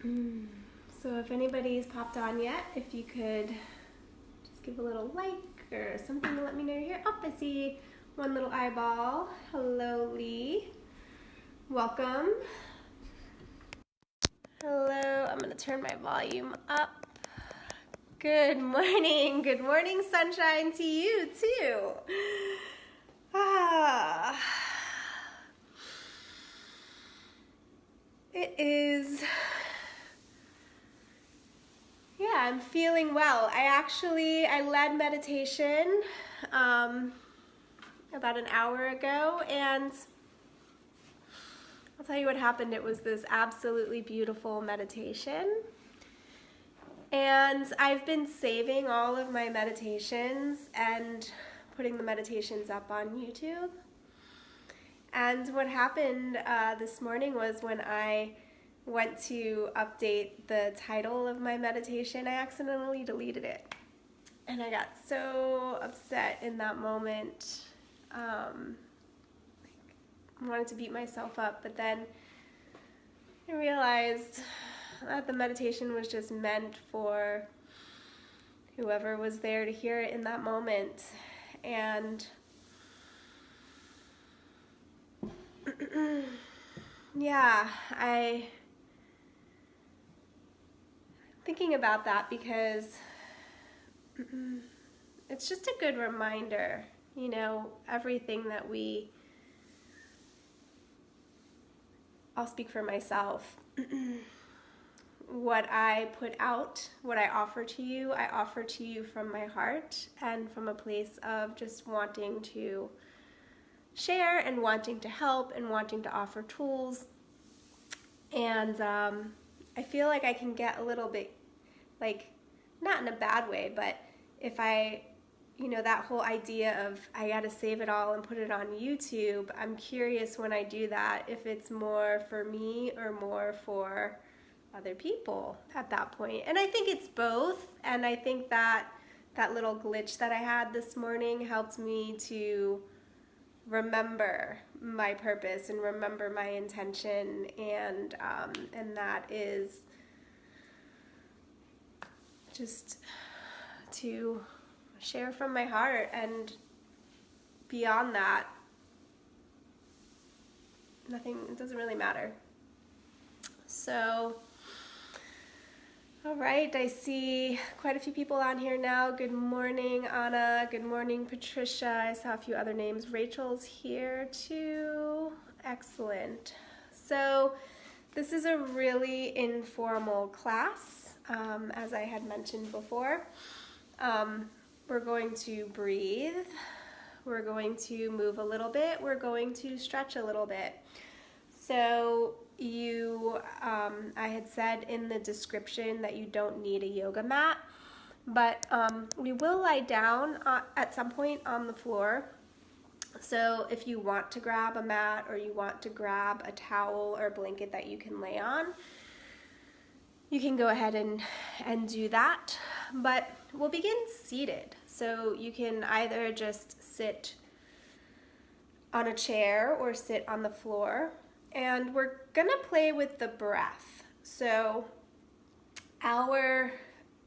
Mm. So if anybody's popped on yet, if you could just give a little like or something to let me know you're here. Oh, I see one little eyeball. Hello, Lee. Welcome. Hello. I'm going to turn my volume up. Good morning. Good morning, sunshine, to you, too. Ah. It is... Yeah, I'm feeling well. I led meditation about an hour ago, and I'll tell you what happened. It was this absolutely beautiful meditation. And I've been saving all of my meditations and putting the meditations up on YouTube. And what happened this morning was when I went to update the title of my meditation, I accidentally deleted it. And I got so upset in that moment. I wanted to beat myself up, but then I realized that the meditation was just meant for whoever was there to hear it in that moment. And yeah, I'm thinking about that because it's just a good reminder, everything that I'll speak for myself. What I put out, what I offer to you, I offer to you from my heart and from a place of just wanting to share and wanting to help and wanting to offer tools. And I feel like I can get a little bit, not in a bad way, but if that whole idea of I gotta save it all and put it on YouTube, I'm curious when I do that if it's more for me or more for other people at that point. And I think it's both, and I think that little glitch that I had this morning helped me to remember my purpose and remember my intention, and that is just to share from my heart, and beyond that, it doesn't really matter. So, all right, I see quite a few people on here now. Good morning, Anna. Good morning, Patricia. I saw a few other names. Rachel's here too. Excellent. So this is a really informal class, as I had mentioned before. We're going to breathe. We're going to move a little bit. We're going to stretch a little bit. So I had said in the description that you don't need a yoga mat, but we will lie down at some point on the floor. So if you want to grab a mat or you want to grab a towel or blanket that you can lay on, you can go ahead and do that. But we'll begin seated. So you can either just sit on a chair or sit on the floor. And we're gonna play with the breath. So our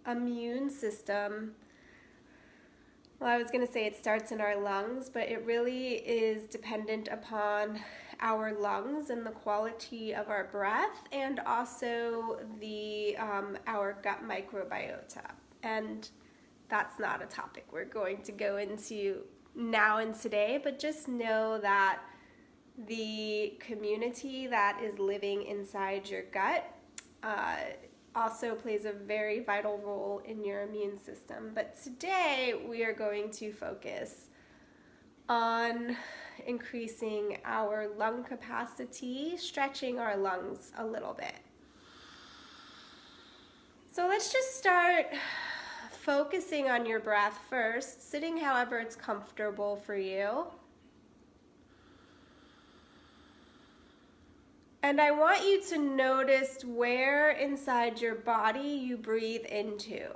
immune system, well, I was gonna say it starts in our lungs, but it really is dependent upon our lungs and the quality of our breath, and also our gut microbiota. And that's not a topic we're going to go into now and today, but just know that the community that is living inside your gut also plays a very vital role in your immune system. But today we are going to focus on increasing our lung capacity, stretching our lungs a little bit. So let's just start focusing on your breath first, sitting however it's comfortable for you. And I want you to notice where inside your body you breathe into.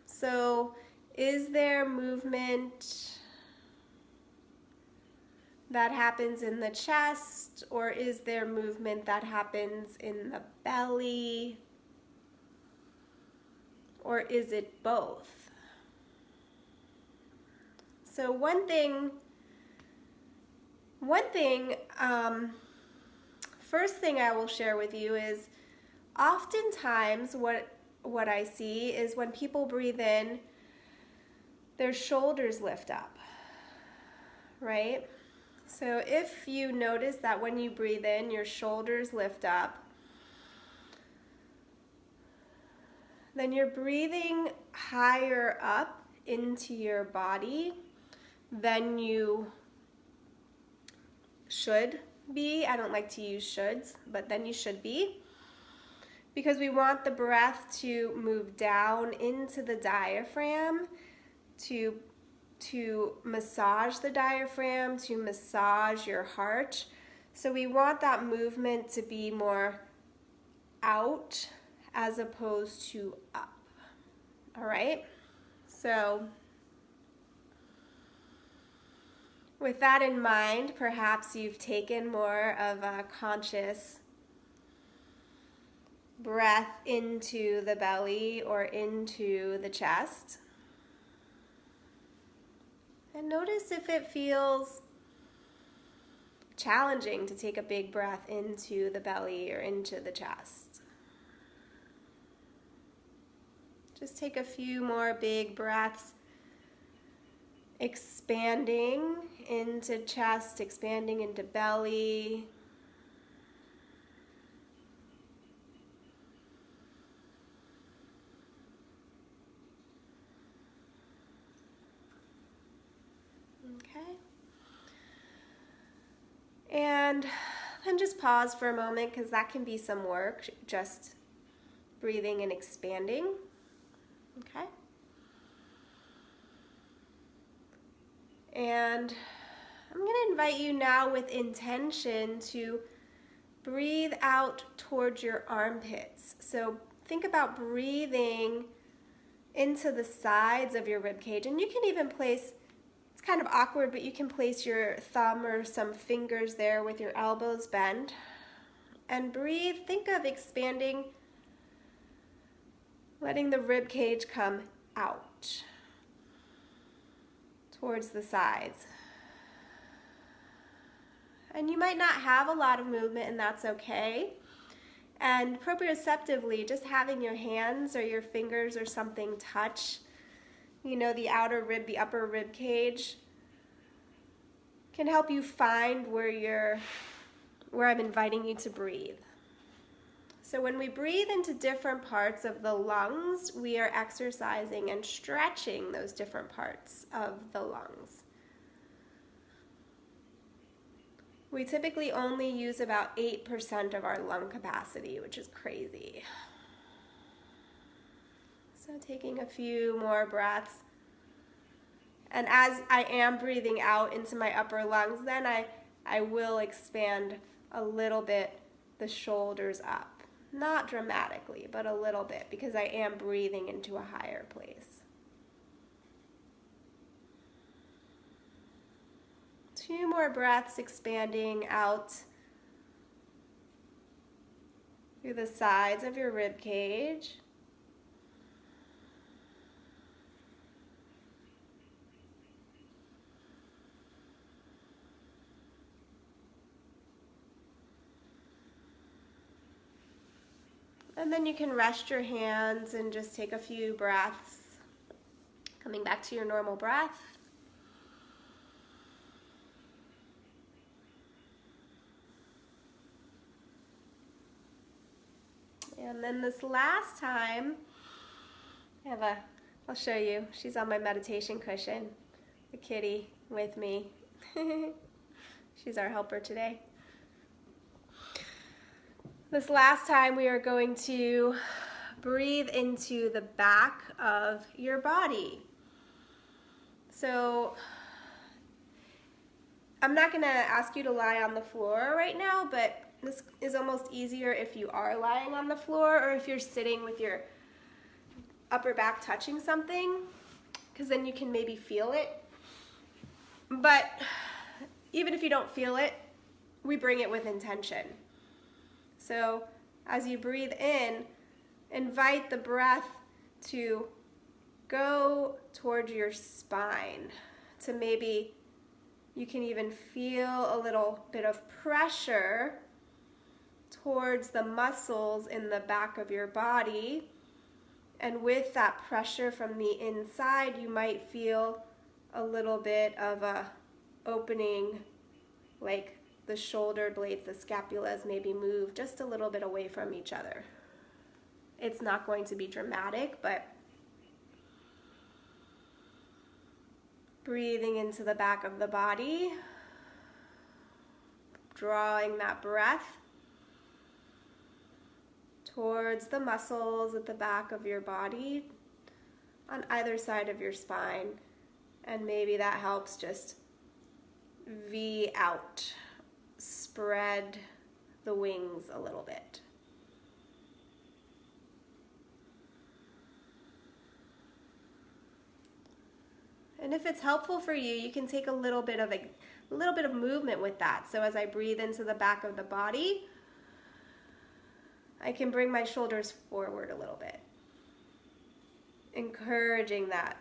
So, is there movement that happens in the chest, or is there movement that happens in the belly? Or is it both? So one thing, first thing I will share with you is oftentimes what I see is when people breathe in, their shoulders lift up, right? So if you notice that when you breathe in, your shoulders lift up, then you're breathing higher up into your body than you should be. I don't like to use shoulds, but then you should be. Because we want the breath to move down into the diaphragm, to massage the diaphragm, to massage your heart. So we want that movement to be more out as opposed to up. All right? So with that in mind, perhaps you've taken more of a conscious breath into the belly or into the chest. And notice if it feels challenging to take a big breath into the belly or into the chest. Just take a few more big breaths, expanding into chest, expanding into belly. Okay. And then just pause for a moment, because that can be some work, just breathing and expanding. Okay. And I'm going to invite you now with intention to breathe out towards your armpits. So think about breathing into the sides of your rib cage, and you can even place, it's kind of awkward, but you can place your thumb or some fingers there with your elbows bent. And breathe, think of expanding, letting the rib cage come out towards the sides. And you might not have a lot of movement, and that's okay. And proprioceptively, just having your hands or your fingers or something touch, the outer rib, the upper rib cage, can help you find where I'm inviting you to breathe. So when we breathe into different parts of the lungs, we are exercising and stretching those different parts of the lungs. We typically only use about 8% of our lung capacity, which is crazy. So taking a few more breaths. And as I am breathing out into my upper lungs, then I will expand a little bit the shoulders up. Not dramatically, but a little bit, because I am breathing into a higher place. 2 more breaths, expanding out through the sides of your rib cage. And then you can rest your hands and just take a few breaths, coming back to your normal breath. And then this last time, I'll show you. She's on my meditation cushion, the kitty with me. She's our helper today. This last time we are going to breathe into the back of your body. So I'm not going to ask you to lie on the floor right now, but this is almost easier if you are lying on the floor or if you're sitting with your upper back touching something, because then you can maybe feel it. But even if you don't feel it, we bring it with intention. So as you breathe in, invite the breath to go towards your spine, to maybe you can even feel a little bit of pressure towards the muscles in the back of your body. And with that pressure from the inside, you might feel a little bit of a opening, like the shoulder blades, the scapulas maybe move just a little bit away from each other. It's not going to be dramatic, but breathing into the back of the body, drawing that breath towards the muscles at the back of your body on either side of your spine. And maybe that helps just V out, spread the wings a little bit. And if it's helpful for you, you can take a little bit of movement with that. So as I breathe into the back of the body, I can bring my shoulders forward a little bit, encouraging that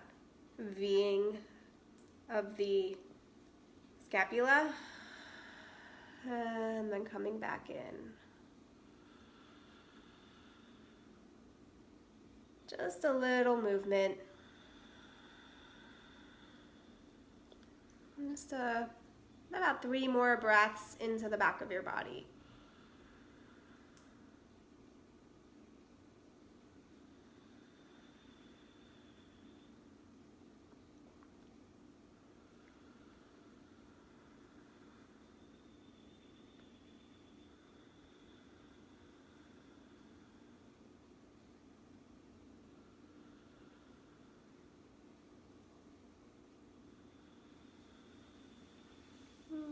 Ving of the scapula, and then coming back in. Just a little movement. Just about 3 more breaths into the back of your body.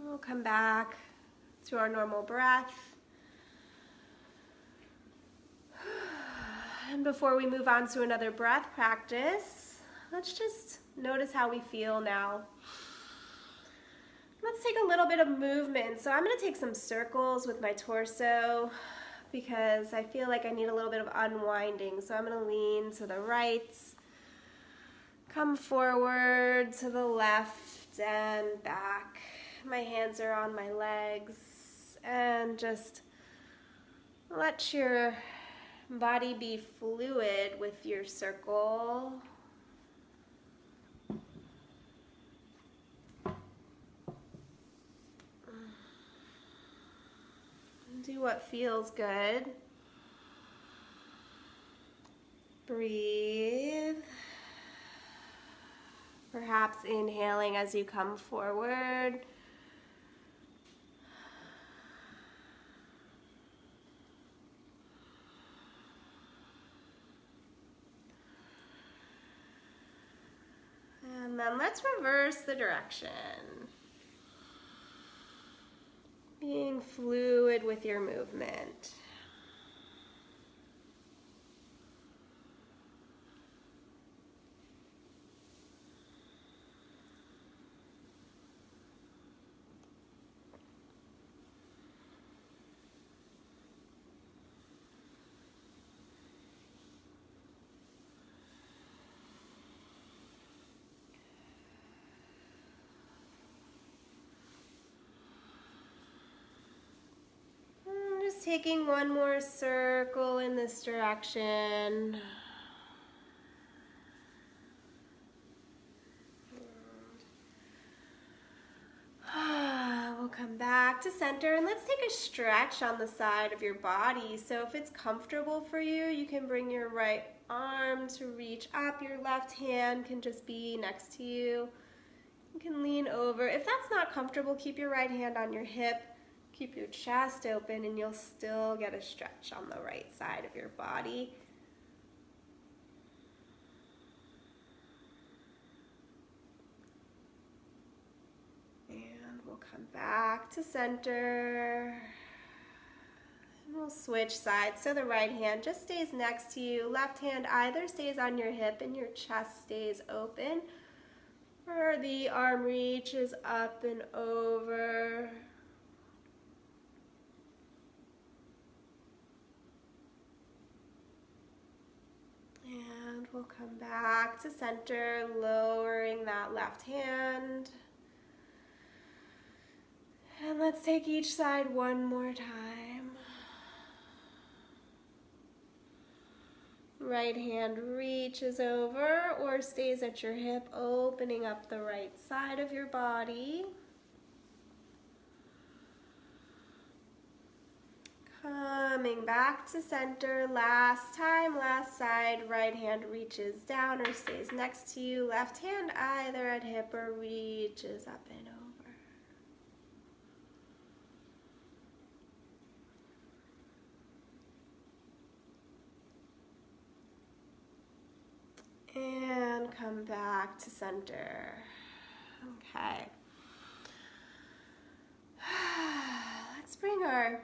We'll come back to our normal breath. And before we move on to another breath practice, let's just notice how we feel now. Let's take a little bit of movement. So I'm going to take some circles with my torso because I feel like I need a little bit of unwinding. So I'm going to lean to the right, come forward to the left and back. My hands are on my legs, and just let your body be fluid with your circle. Do what feels good. Breathe. Perhaps inhaling as you come forward. And then let's reverse the direction. Being fluid with your movement. Taking one more circle in this direction. We'll come back to center and let's take a stretch on the side of your body. So if it's comfortable for you, you can bring your right arm to reach up. Your left hand can just be next to you. You can lean over. If that's not comfortable, keep your right hand on your hip. Keep your chest open and you'll still get a stretch on the right side of your body. And we'll come back to center. And we'll switch sides. So the right hand just stays next to you. Left hand either stays on your hip and your chest stays open. Or the arm reaches up and over. And we'll come back to center, lowering that left hand. And let's take each side one more time. Right hand reaches over or stays at your hip, opening up the right side of your body. Coming back to center, last time, last side, right hand reaches down or stays next to you, left hand either at hip or reaches up and over. And come back to center. Okay. Let's bring our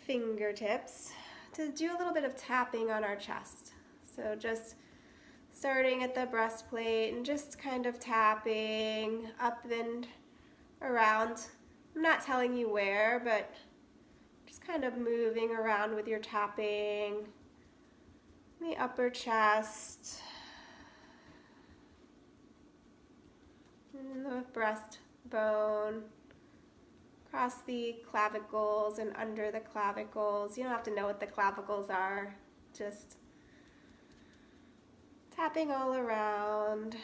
fingertips to do a little bit of tapping on our chest. So just starting at the breastplate and just kind of tapping up and around. I'm not telling you where, but just kind of moving around with your tapping. The upper chest, and the breastbone, across the clavicles and under the clavicles. You don't have to know what the clavicles are, just tapping all around,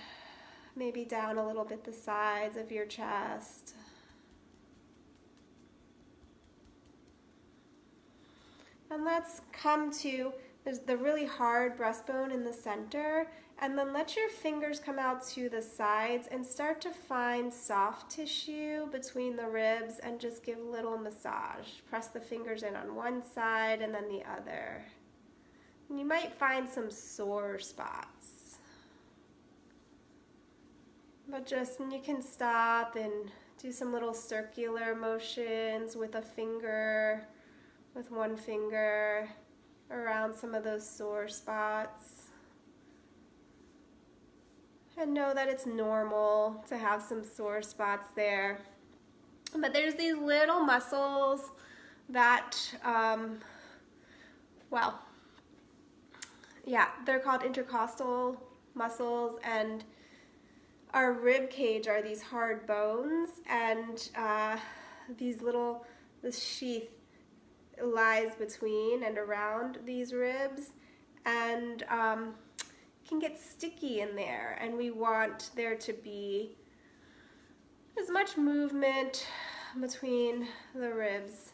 maybe down a little bit the sides of your chest. And let's come to, there's the really hard breastbone in the center, and then let your fingers come out to the sides and start to find soft tissue between the ribs and just give a little massage. Press the fingers in on one side and then the other. And you might find some sore spots. But just, and you can stop and do some little circular motions with a finger, with one finger, around some of those sore spots. And know that it's normal to have some sore spots there. But there's these little muscles that, they're called intercostal muscles, and our rib cage are these hard bones, and this sheath lies between and around these ribs, and can get sticky in there, and we want there to be as much movement between the ribs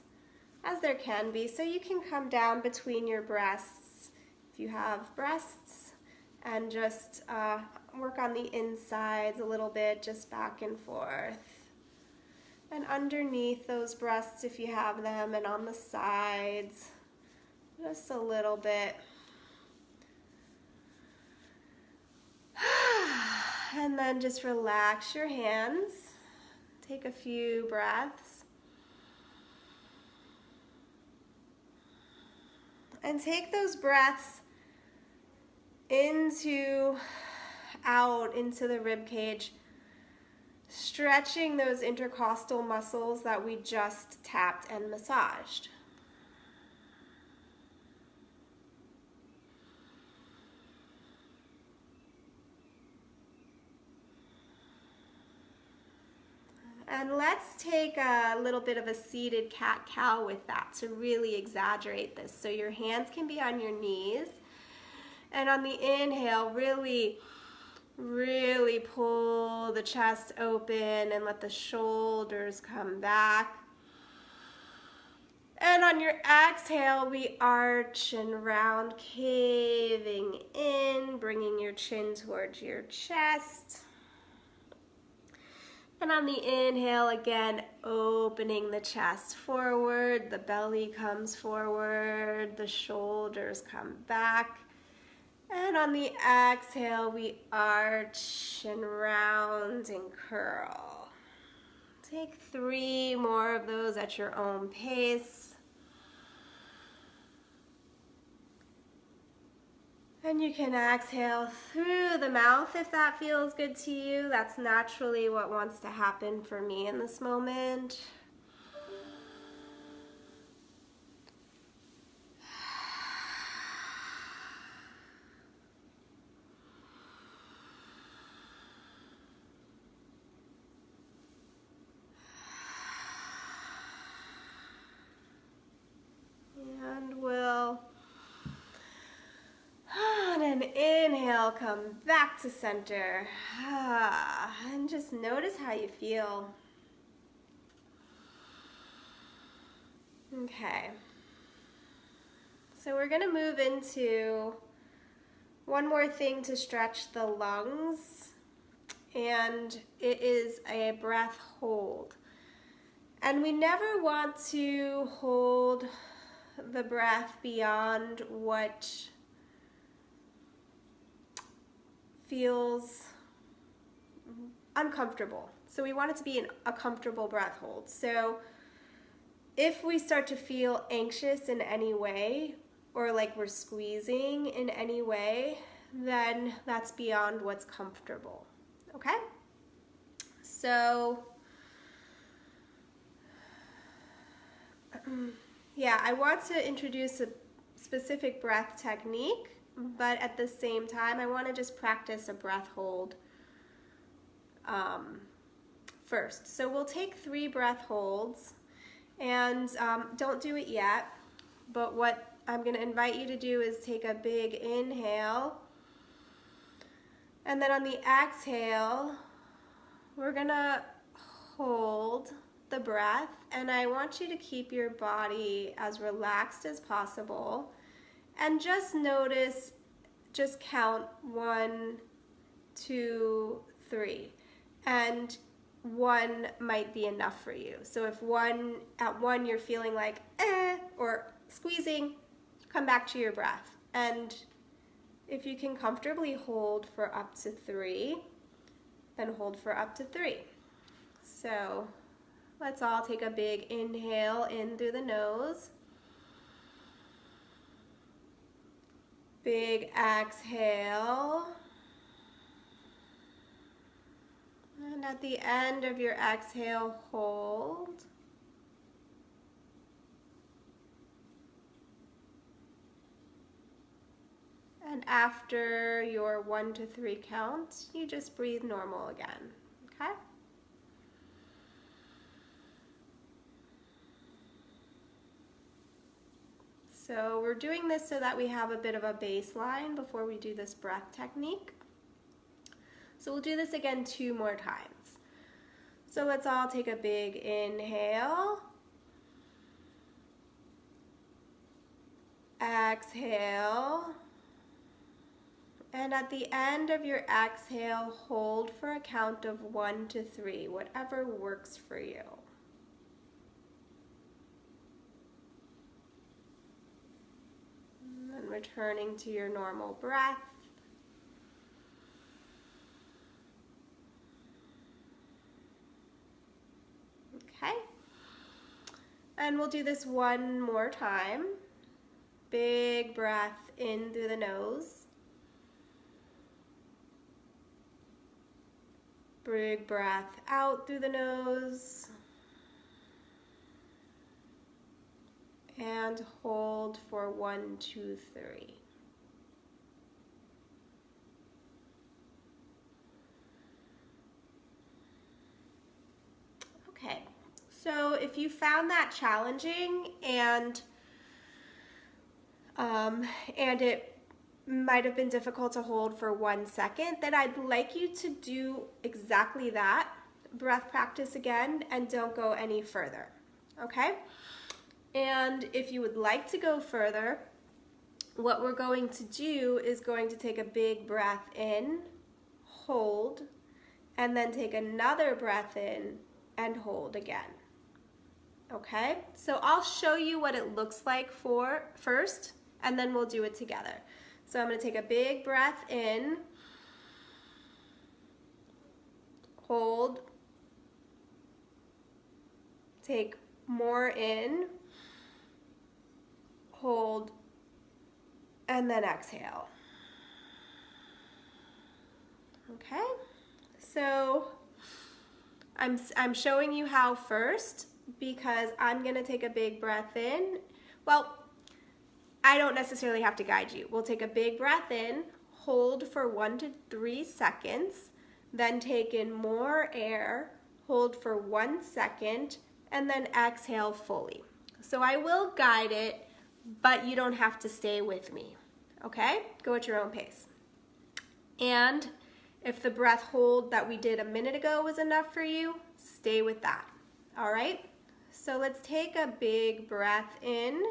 as there can be. So you can come down between your breasts if you have breasts, and just work on the insides a little bit, just back and forth. And underneath those breasts if you have them, and on the sides, just a little bit. And then just relax your hands. Take a few breaths. And take those breaths out into the rib cage, stretching those intercostal muscles that we just tapped and massaged. And let's take a little bit of a seated cat-cow with that to really exaggerate this. So your hands can be on your knees. And on the inhale, really pull the chest open and let the shoulders come back. And on your exhale, we arch and round, caving in, bringing your chin towards your chest. And on the inhale, again, opening the chest forward, the belly comes forward, the shoulders come back. And on the exhale, we arch and round and curl. Take 3 more of those at your own pace. And you can exhale through the mouth if that feels good to you. That's naturally what wants to happen for me in this moment. And we'll, on an inhale, come back to center. And just notice how you feel. Okay. So we're going to move into one more thing to stretch the lungs, and it is a breath hold. And we never want to hold the breath beyond what feels uncomfortable. So we want it to be a comfortable breath hold. So if we start to feel anxious in any way, or like we're squeezing in any way, then that's beyond what's comfortable, okay? So, yeah, I want to introduce a specific breath technique, but at the same time, I want to just practice a breath hold first. So we'll take 3 breath holds, and don't do it yet, but what I'm going to invite you to do is take a big inhale, and then on the exhale, we're going to hold the breath, and I want you to keep your body as relaxed as possible, and just notice, just count 1, 2, 3, and 1 might be enough for you. So if at 1 you're feeling like or squeezing, come back to your breath. And if you can comfortably hold for up to 3, then hold for up to 3. So let's all take a big inhale in through the nose. Big exhale. And at the end of your exhale, hold. And after your 1 to 3 count, you just breathe normal again, okay? So we're doing this so that we have a bit of a baseline before we do this breath technique. So we'll do this again 2 more times. So let's all take a big inhale. Exhale. And at the end of your exhale, hold for a count of 1 to 3, whatever works for you. And then returning to your normal breath. Okay. And we'll do this 1 more time. Big breath in through the nose. Big breath out through the nose. And hold for 1, 2, 3. Okay, so if you found that challenging and it might have been difficult to hold for 1 second, then I'd like you to do exactly that, breath practice again, and don't go any further, okay? And if you would like to go further, what we're going to do is going to take a big breath in, hold, and then take another breath in and hold again, okay? So I'll show you what it looks like first, and then we'll do it together. So I'm going to take a big breath in, hold, take more in, hold, and then exhale. Okay, so I'm showing you how first because I'm gonna take a big breath in. Well, I don't necessarily have to guide you. We'll take a big breath in, hold for 1 to 3 seconds, then take in more air, hold for 1 second, and then exhale fully. So I will guide it, but you don't have to stay with me, okay? Go at your own pace. And if the breath hold that we did a minute ago was enough for you, stay with that, all right? So let's take a big breath in.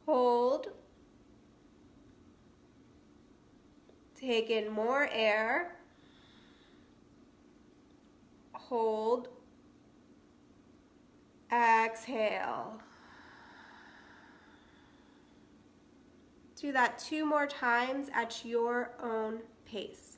Hold. Take in more air. Hold. Exhale. Do that 2 more times at your own pace.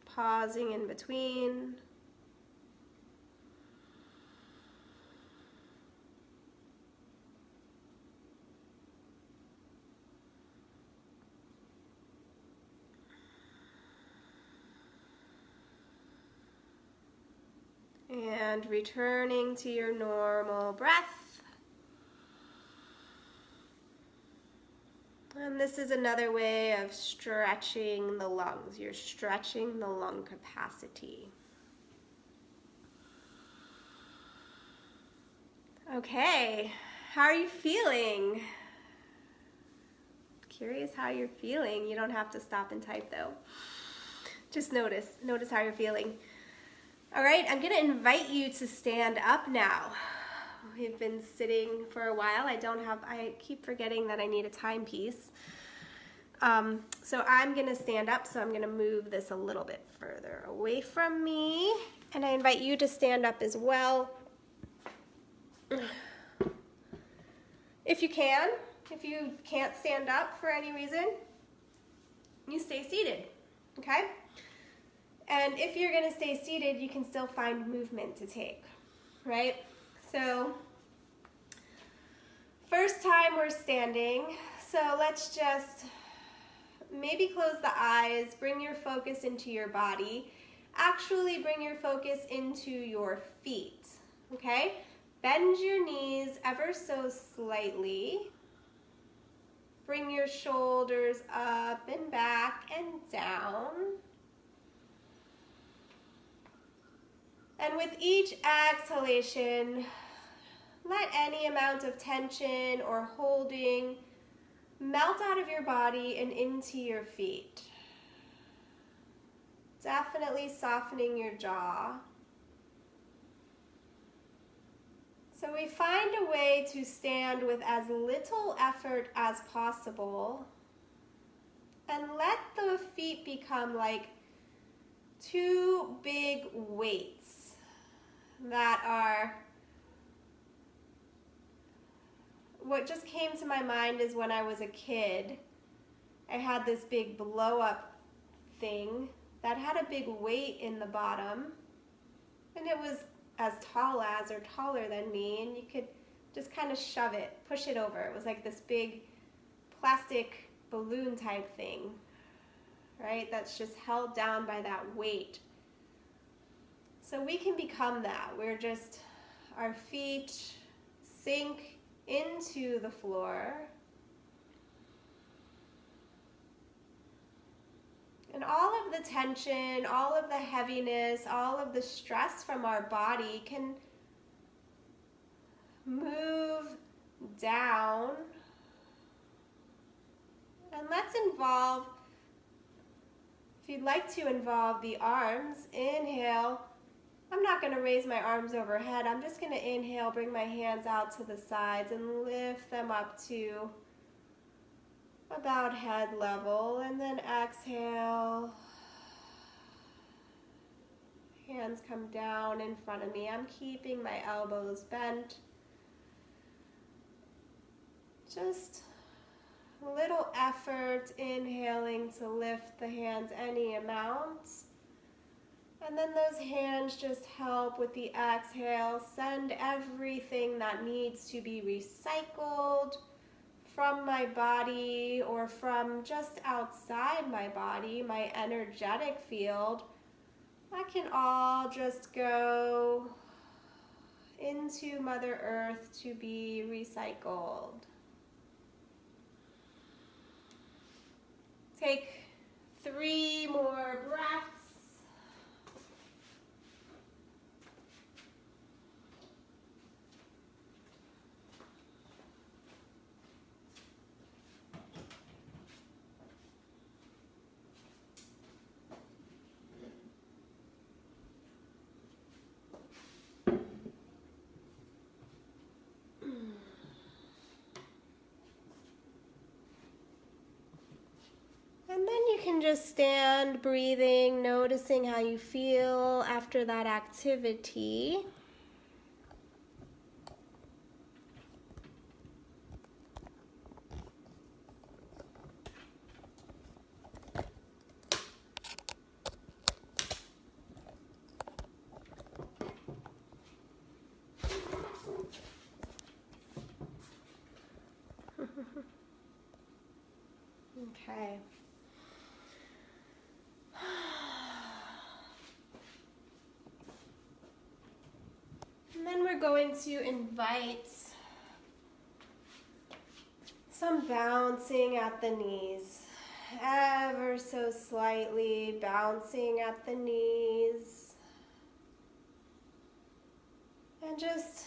Pausing in between. And returning to your normal breath. And this is another way of stretching the lungs. You're stretching the lung capacity. Okay, how are you feeling? Curious how you're feeling. You don't have to stop and type though. Just notice how you're feeling. All right, I'm gonna invite you to stand up now. We've been sitting for a while. I keep forgetting that I need a timepiece. So I'm gonna stand up, so I'm gonna move this a little bit further away from me. And I invite you to stand up as well. If you can. If you can't stand up for any reason, you stay seated, okay? And if you're gonna stay seated, you can still find movement to take, right? So, first time we're standing, so let's just maybe close the eyes, bring your focus into your body. Actually bring your focus into your feet, okay? Bend your knees ever so slightly. Bring your shoulders up and back and down. And with each exhalation, let any amount of tension or holding melt out of your body and into your feet. Definitely softening your jaw. So we find a way to stand with as little effort as possible and let the feet become like 2 big weights that are, what just came to my mind is when I was a kid, I had this big blow up thing that had a big weight in the bottom, and it was as tall as or taller than me, and you could just kind of shove it, push it over. It was like this big plastic balloon type thing, right? That's just held down by that weight. So we can become that. We're just, our feet sink into the floor. And all of the tension, all of the heaviness, all of the stress from our body can move down. And let's involve, if you'd like to involve the arms, inhale. I'm not going to raise my arms overhead. I'm just going to inhale, bring my hands out to the sides and lift them up to about head level, and then exhale. Hands come down in front of me. I'm keeping my elbows bent. Just little effort, inhaling to lift the hands any amount. And then those hands just help with the exhale. Send everything that needs to be recycled from my body or from just outside my body, my energetic field. That can all just go into Mother Earth to be recycled. Take 3 more breaths. And then you can just stand breathing, noticing how you feel after that activity. Okay. And then we're going to invite some bouncing at the knees. Ever so slightly bouncing at the knees. And just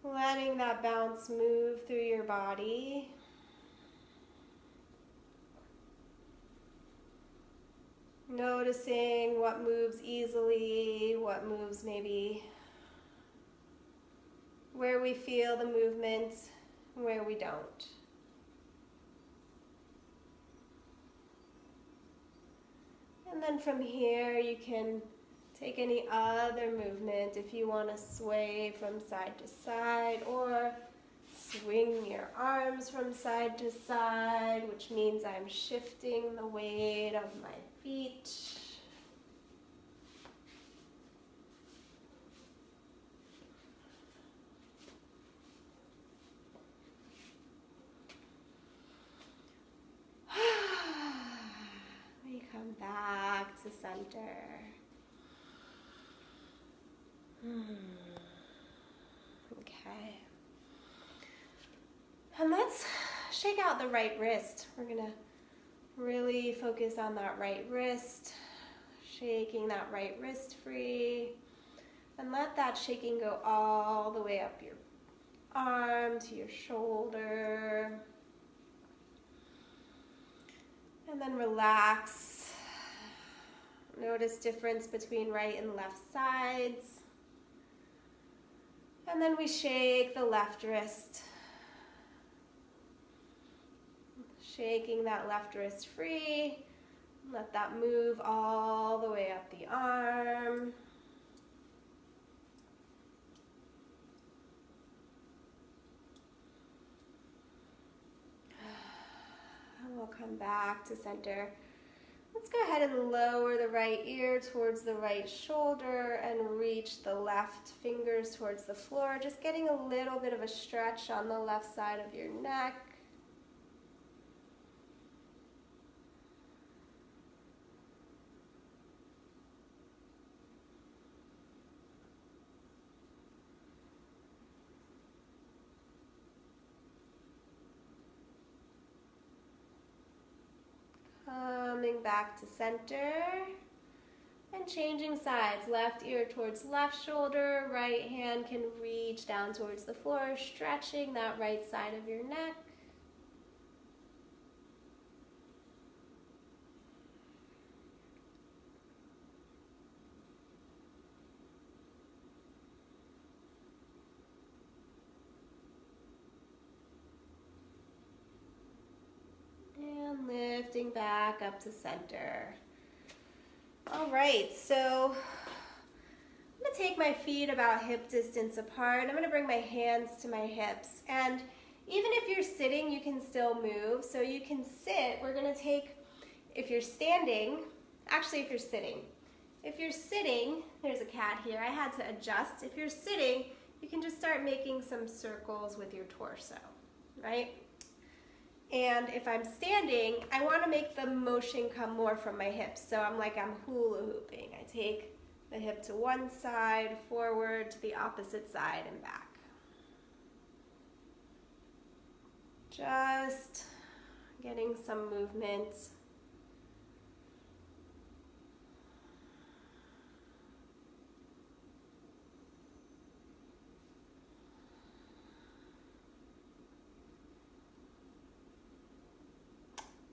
letting that bounce move through your body. Noticing what moves easily, what moves maybe where we feel the movement, where we don't. And then from here you can take any other movement if you want to sway from side to side or swing your arms from side to side, which means I'm shifting the weight of my feet. We come back to center. Okay. And let's shake out the right wrist. We're gonna really focus on that right wrist, shaking that right wrist free, and let that shaking go all the way up your arm to your shoulder. And then relax. Notice difference between right and left sides. And then we shake the left wrist. Shaking that left wrist free. Let that move all the way up the arm. And we'll come back to center. Let's go ahead and lower the right ear towards the right shoulder and reach the left fingers towards the floor. Just getting a little bit of a stretch on the left side of your neck. Coming back to center and changing sides. Left ear towards left shoulder, right hand can reach down towards the floor, stretching that right side of your neck. And lifting back up to center. All right, so I'm gonna take my feet about hip distance apart. I'm gonna bring my hands to my hips. And Even if you're sitting, you can still move. So you can sit. We're going to take, if you're standing, actually if you're sitting. If you're sitting, there's a cat here. I had to adjust. If you're sitting, you can just start making some circles with your torso, right? And if I'm standing, I want to make the motion come more from my hips. So I'm hula hooping. I take the hip to one side, forward to the opposite side and back. Just getting some movement.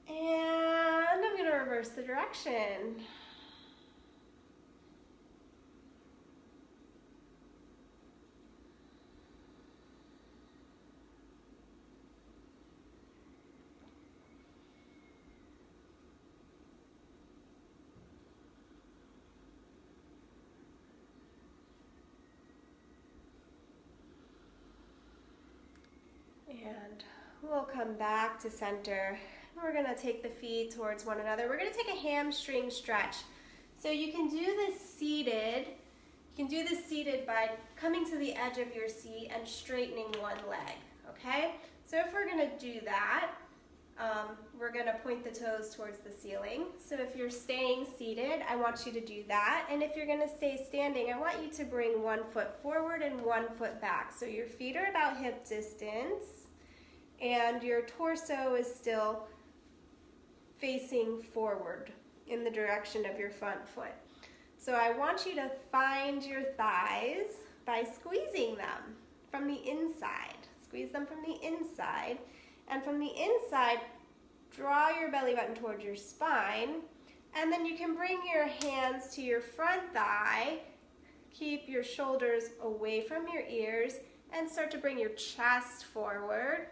And I'm going to reverse the direction. And we'll come back to center. We're going to take the feet towards one another. We're going to take a hamstring stretch. So you can do this seated. You can do this seated by coming to the edge of your seat and straightening one leg, okay? So if we're going to do that, we're going to point the toes towards the ceiling. So if you're staying seated, I want you to do that. And if you're going to stay standing, I want you to bring one foot forward and one foot back. So your feet are about hip distance and your torso is still facing forward in the direction of your front foot. So I want you to find your thighs by squeezing them from the inside. Squeeze them from the inside. And from the inside, draw your belly button towards your spine. And then you can bring your hands to your front thigh. Keep your shoulders away from your ears and start to bring your chest forward.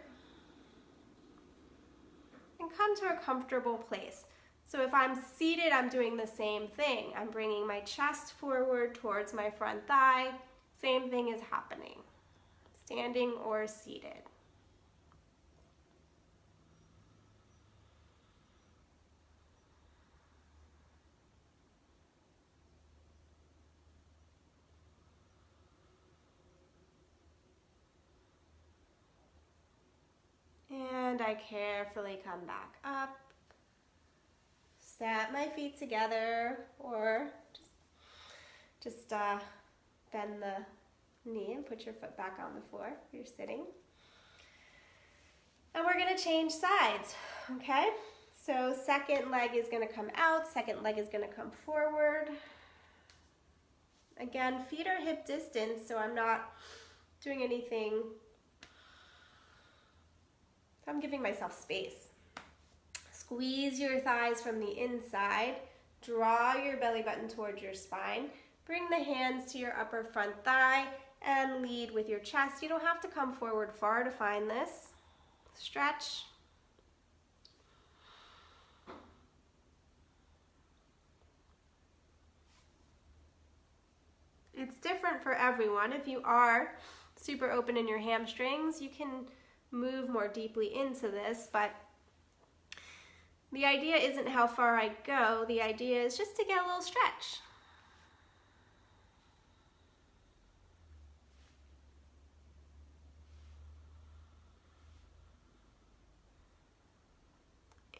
And come to a comfortable place. So if I'm seated, I'm doing the same thing. I'm bringing my chest forward towards my front thigh. Same thing is happening, standing or seated. And I carefully come back up. Step my feet together, or just bend the knee and put your foot back on the floor if you're sitting. And we're going to change sides, okay? So second leg is going to come out, second leg is going to come forward. Again, feet are hip distance, so I'm not doing anything. I'm giving myself space. Squeeze your thighs from the inside. Draw your belly button towards your spine. Bring the hands to your upper front thigh and lead with your chest. You don't have to come forward far to find this. Stretch. It's different for everyone. If you are super open in your hamstrings, you can move more deeply into this, but the idea isn't how far I go. The idea is just to get a little stretch.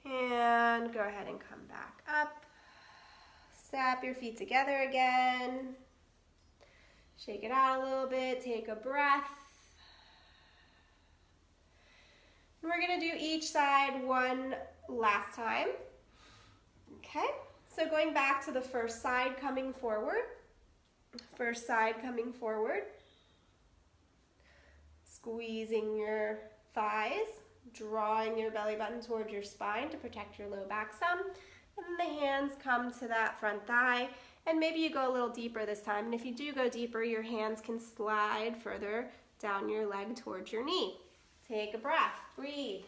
And go ahead and come back up. Step your feet together again. Shake it out a little bit. Take a breath. We're going to do each side one last time. Okay, so going back to the first side coming forward. First side coming forward. Squeezing your thighs, drawing your belly button towards your spine to protect your low back some. And then the hands come to that front thigh. And maybe you go a little deeper this time. And if you do go deeper, your hands can slide further down your leg towards your knee. Take a breath, breathe.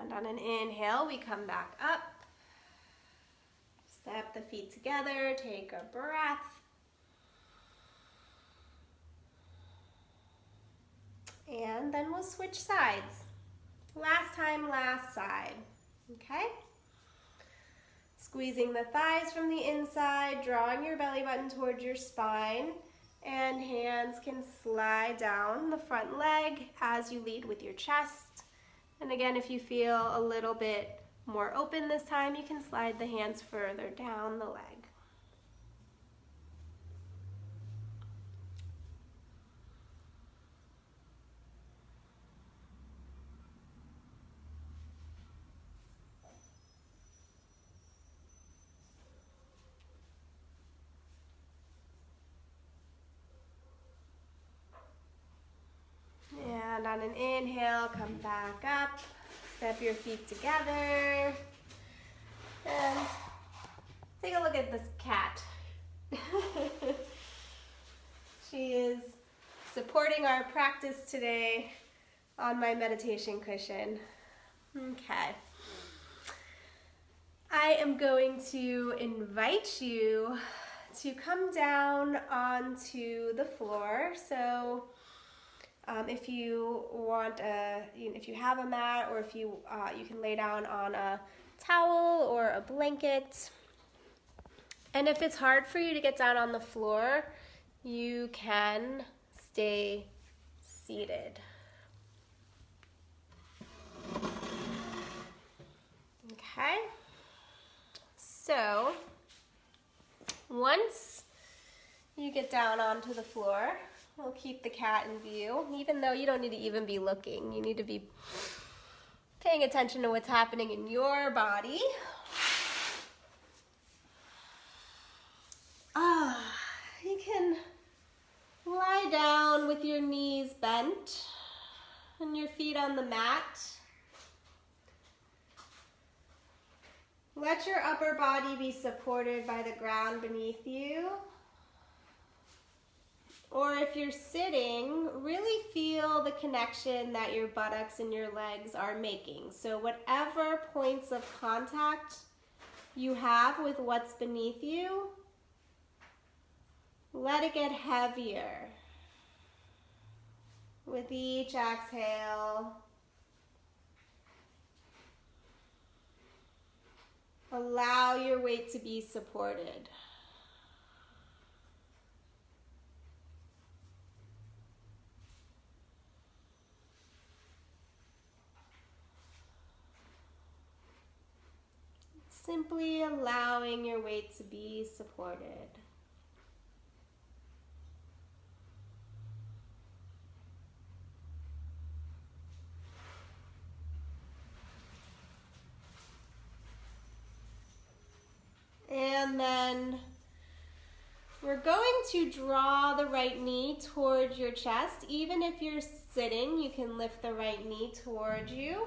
And on an inhale, we come back up. Step the feet together, take a breath. And then we'll switch sides. Last time, last side, okay? Squeezing the thighs from the inside, drawing your belly button towards your spine, and hands can slide down the front leg as you lead with your chest. And again, if you feel a little bit more open this time, you can slide the hands further down the leg. And on an inhale, come back up, step your feet together, and take a look at this cat. She is supporting our practice today on my meditation cushion. Okay. I am going to invite you to come down onto the floor. So if you want if you have a mat, or if you can lay down on a towel or a blanket. And if it's hard for you to get down on the floor, you can stay seated. Okay. So once you get down onto the floor, we'll keep the cat in view, even though you don't need to even be looking. You need to be paying attention to what's happening in your body. You can lie down with your knees bent and your feet on the mat. Let your upper body be supported by the ground beneath you. Or if you're sitting, really feel the connection that your buttocks and your legs are making. So whatever points of contact you have with what's beneath you, let it get heavier. With each exhale, allow your weight to be supported. Simply allowing your weight to be supported. And then we're going to draw the right knee towards your chest. Even if you're sitting, you can lift the right knee towards you.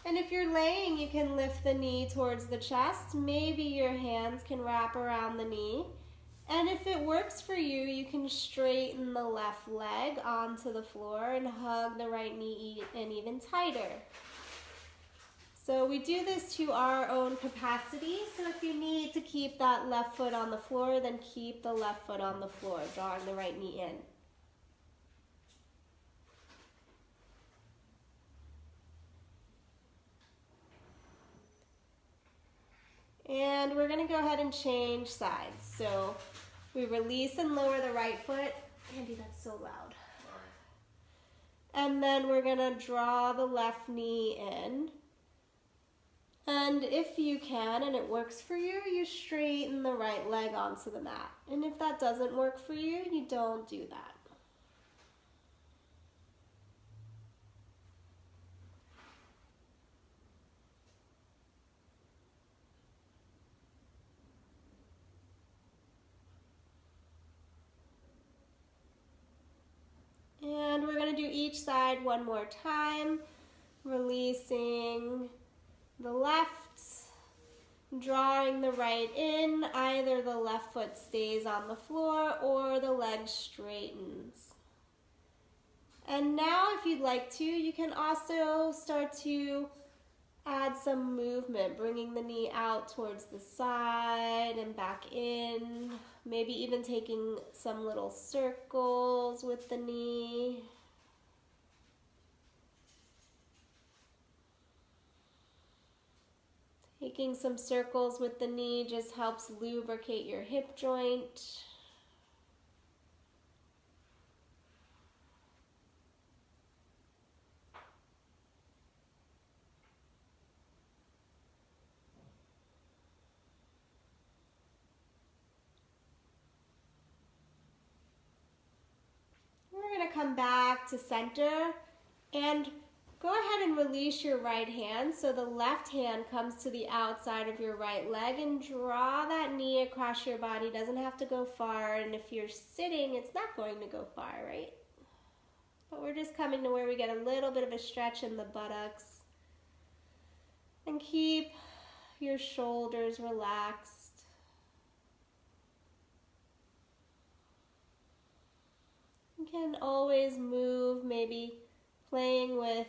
And if you're laying, you can lift the knee towards the chest. Maybe your hands can wrap around the knee. And if it works for you, you can straighten the left leg onto the floor and hug the right knee in even tighter. So we do this to our own capacity. So if you need to keep that left foot on the floor, then keep the left foot on the floor, drawing the right knee in. And we're going to go ahead and change sides. So we release and lower the right foot. Andy, that's so loud. And then we're going to draw the left knee in. And if you can, and it works for you, you straighten the right leg onto the mat. And if that doesn't work for you, you don't do that. And we're going to do each side one more time, releasing the left, drawing the right in. Either the left foot stays on the floor or the leg straightens. And now if you'd like to, you can also start to add some movement, bringing the knee out towards the side and back in. Maybe even taking some little circles with the knee. Taking some circles with the knee just helps lubricate your hip joint. We're going to come back to center and go ahead and release your right hand. So the left hand comes to the outside of your right leg and draw that knee across your body. Doesn't have to go far, and if you're sitting, it's not going to go far, right? But we're just coming to where we get a little bit of a stretch in the buttocks. And keep your shoulders relaxed. You can always move, maybe playing with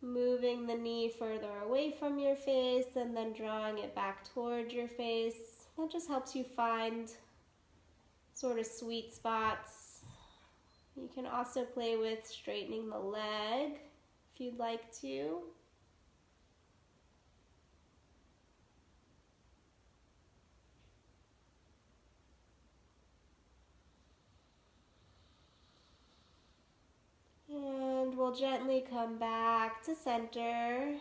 moving the knee further away from your face and then drawing it back towards your face. That just helps you find sort of sweet spots. You can also play with straightening the leg if you'd like to. And we'll gently come back to center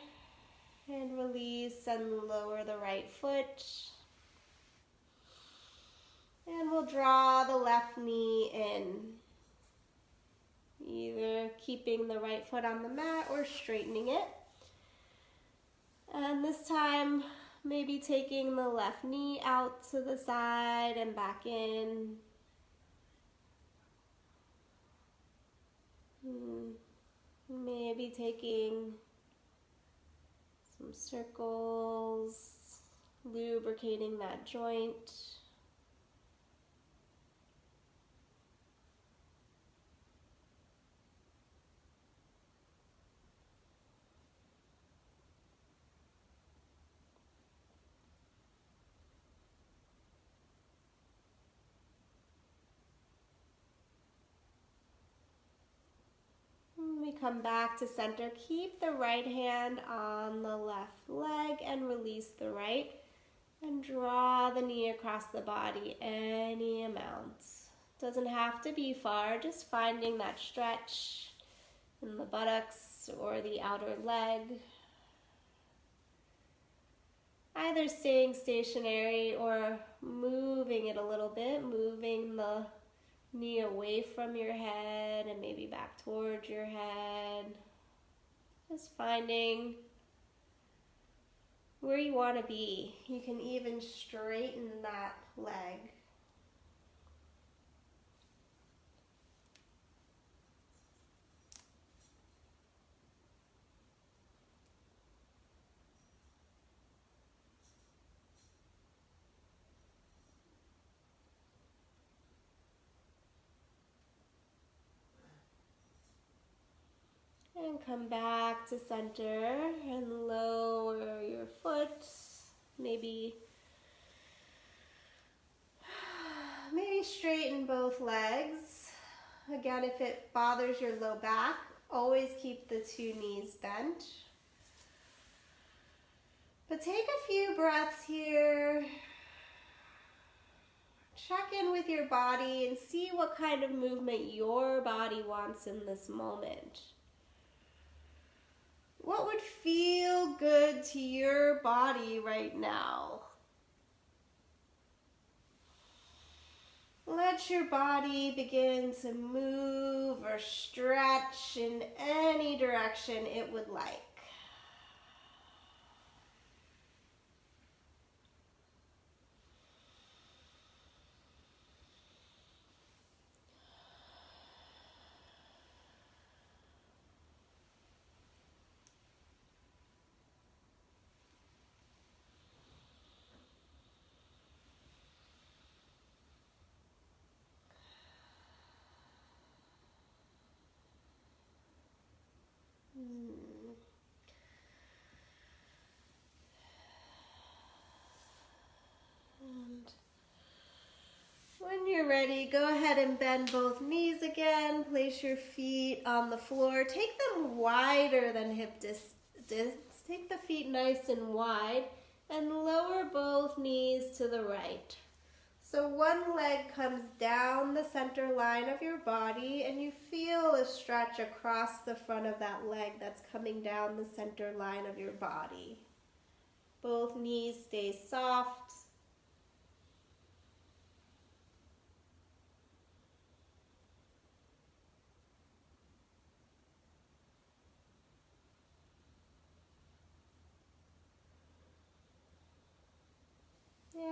and release and lower the right foot. And we'll draw the left knee in, either keeping the right foot on the mat or straightening it. And this time, maybe taking the left knee out to the side and back in. Maybe taking some circles, lubricating that joint. We come back to center. Keep the right hand on the left leg and release the right. And draw the knee across the body any amount. Doesn't have to be far, just finding that stretch in the buttocks or the outer leg. Either staying stationary or moving it a little bit, moving the knee away from your head and maybe back towards your head. Just finding where you want to be. You can even straighten that leg. And come back to center and lower your foot. Maybe straighten both legs. Again, if it bothers your low back, always keep the two knees bent. But take a few breaths here. Check in with your body and see what kind of movement your body wants in this moment. What would feel good to your body right now? Let your body begin to move or stretch in any direction it would like. You're ready. Go ahead and bend both knees again. Place your feet on the floor. Take them wider than hip distance. Take the feet nice and wide and lower both knees to the right. So one leg comes down the center line of your body and you feel a stretch across the front of that leg that's coming down the center line of your body. Both knees stay soft.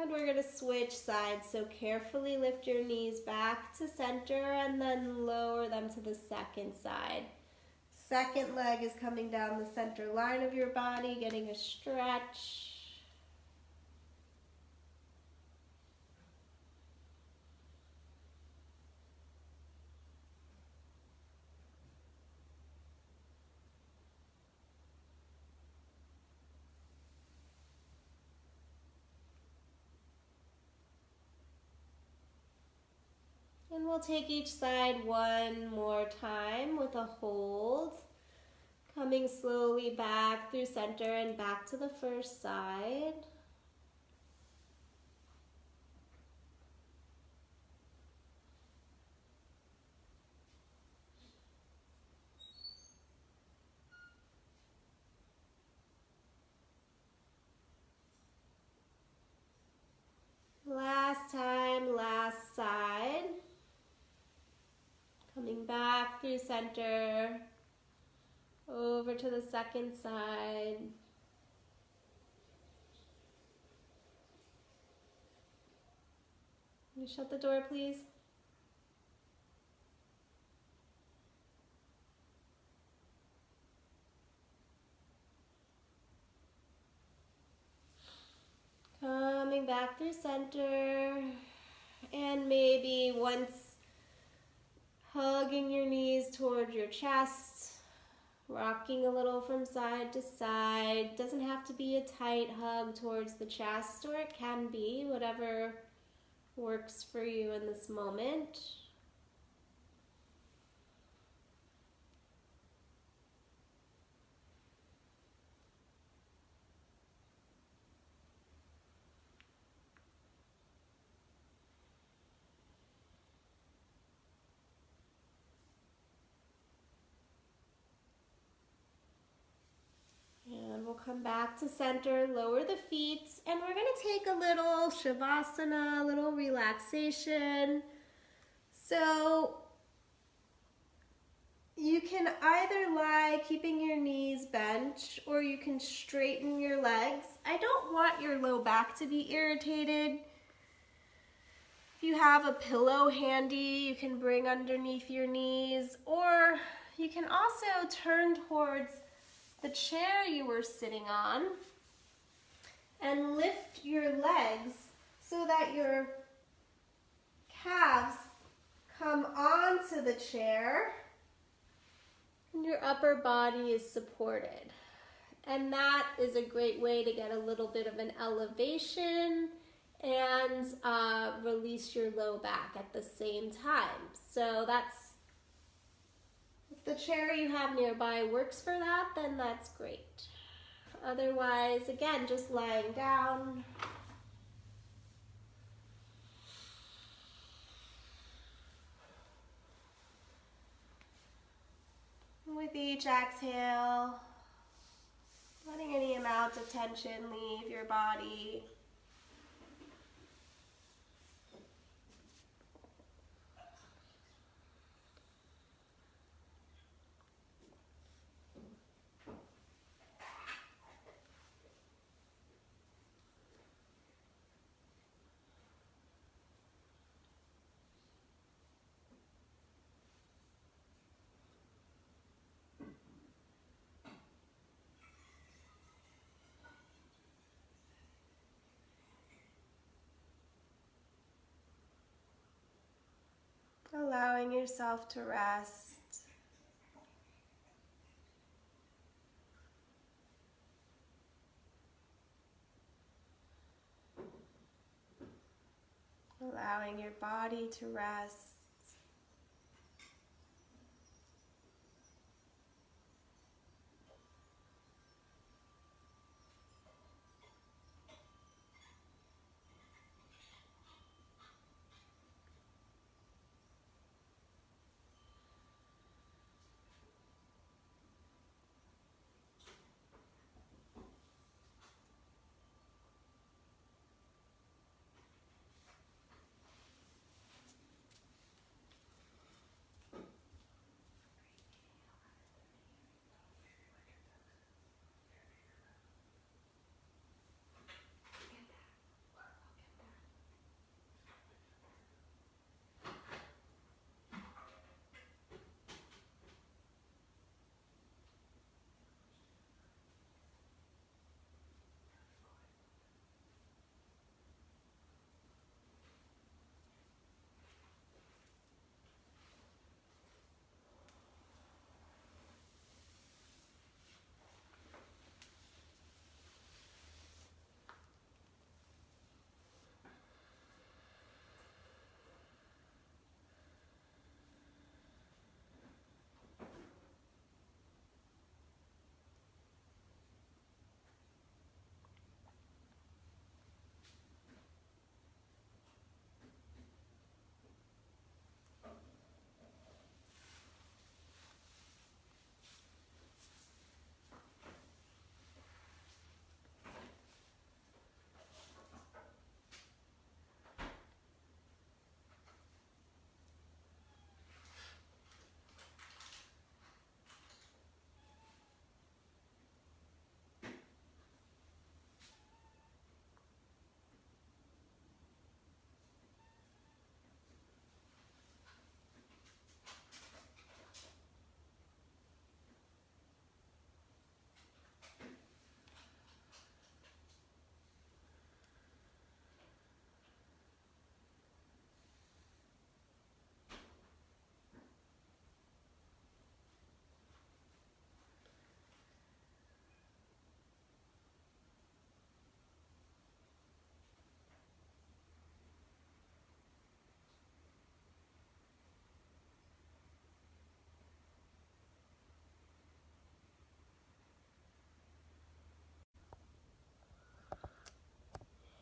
And we're going to switch sides, so carefully lift your knees back to center and then lower them to the second side. Second leg is coming down the center line of your body, getting a stretch. And we'll take each side one more time with a hold. Coming slowly back through center and back to the first side. Last time, last side. Coming back through center, over to the second side. Can you shut the door, please? Coming back through center, and maybe once hugging your knees toward your chest, rocking a little from side to side. Doesn't have to be a tight hug towards the chest, or it can be, whatever works for you in this moment. And we'll come back to center, lower the feet, and we're going to take a little Shavasana, a little relaxation. So you can either lie keeping your knees bent, or you can straighten your legs. I don't want your low back to be irritated. If you have a pillow handy, you can bring underneath your knees, or you can also turn towards the chair you were sitting on and lift your legs so that your calves come onto the chair and your upper body is supported. And that is a great way to get a little bit of an elevation and release your low back at the same time. So that's, if the chair you have nearby works for that, then that's great. Otherwise, again, just lying down. With each exhale, letting any amount of tension leave your body. Allowing yourself to rest. allowing your body to rest.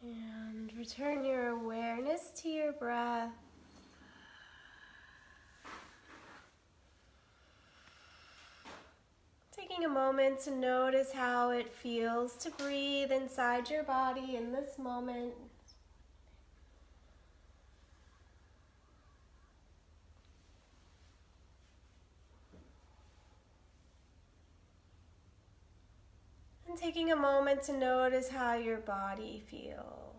And return your awareness to your breath. Taking a moment to notice how it feels to breathe inside your body in this moment. And taking a moment to notice how your body feels.